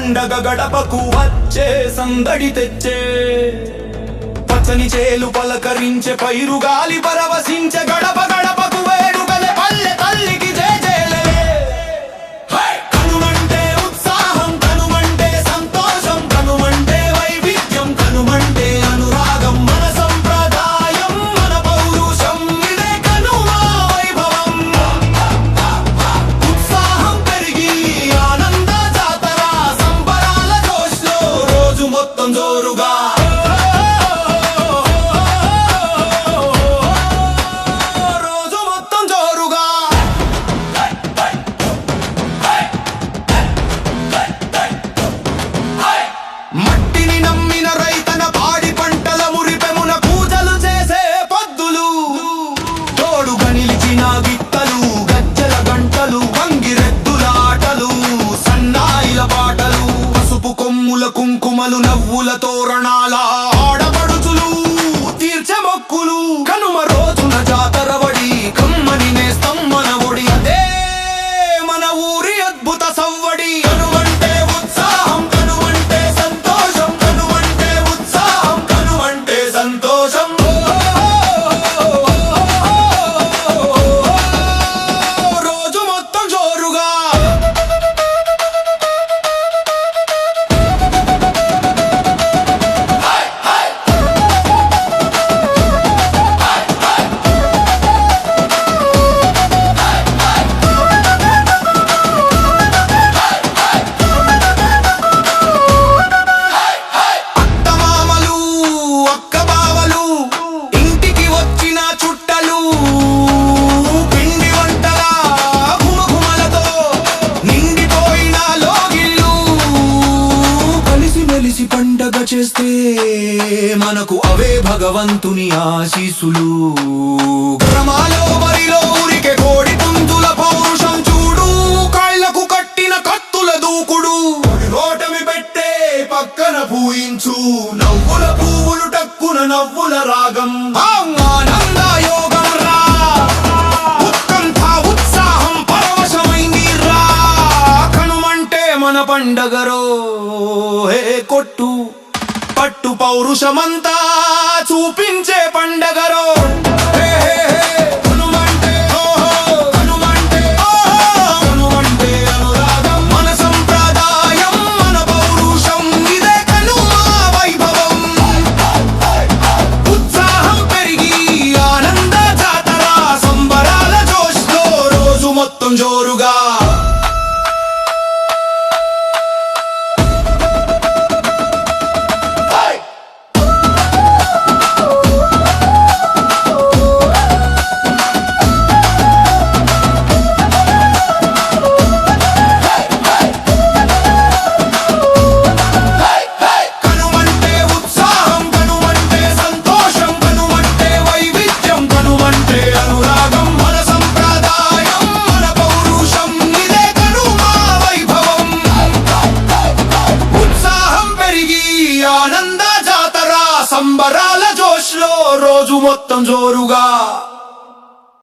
పండగ గడపకు వచ్చే సందడి తెచ్చే పచ్చని చేలు పలకరించే పైరు గాలి పరవశించే గడప గడపకు వేడుకలే పల్లె తల్లికి జయజయలే కనుమంటే ఉత్సాహం కనుమంటే సంతోషం కనుమంటే వైవిధ్యం కనుమంటే అనురాగం మన సంప్రదాయం మన పౌరుషం ఇదే కనుమా వైభవం ఉత్సాహం పెరిగి ఆనంద జాతర సంబరాల జోష్లో రోజు మొత్తం జోరుగా మట్టిని నమ్మిన రైతన పాడి పంటల మురిపెమున పూజలు చేసే పద్దులు తోడుగా నిలిచిన గిత్తలు గజ్జల గంటలు వంగిరెద్దుల ఆటలు సన్నాయిల పాటలు పసుపు కొమ్ముల కుంకుమలు నవ్వుల తోరణాల ఆడపడుచులు తీర్చె మొక్కులు కనుమ రోజున జాతర వడి కమ్మని నేస్తం మన ఒడి అదే మన ఊరి అద్భుత సవ్వడి కనుమంటే ఉత్సాహం కనుమంటే సంతోషం కనుమంటే ఉత్సాహం కనుమంటే సంతోషం రోజు మొత్తం జోరుగా అత్తమామలు అక్క బావలు ఇంటికి వచ్చిన చుట్టలు పిండి వంటల ఘుమఘుమలతో నిండిపోయిన లోగిళ్ళు కలిసి మెలిసి పండగ చేస్తే మనకు అవే భగవంతుని ఆశీసులు గ్రామాలో బరిలో ఊరికే కోడి పుంజుల పౌరుషం చూడు కాళ్లకు కట్టిన కత్తుల దూకుడు ఓటమి పెట్టే పక్కన పూయించు నవ్వుల పువ్వులు టక్కున నవ్వుల రాగం ఆనంద యోగం రా ఉత్కంఠ ఉత్సాహం పరవశమైంది రా కనుమంటే మన పండగరో హే కొట్టు పట్టు పౌరుషమంతా చూపించే పండగరో హే హే హే కనుమంటే ఓహో కనుమంటే ఓహో కనుమంటే అనురాగం మన సంప్రదాయం మన పౌరుషం ఇదే కనుమా వైభవం ఉత్సాహం పెరిగి ఆనంద జాతర సంబరాల జోష్లో రోజు మొత్తం జోరుగా కనుమంటే ఉత్సాహం కనుమంటే సంతోషం కనుమంటే వైవిధ్యం కనుమంటే అనురాగం మన సంప్రదాయం మన పౌరుషం ఇదే కనుమా వైభవం ఉత్సాహం పెరిగి ఆనంద జాతర సంబరాల జోష్లో రోజు మొత్తం జోరుగా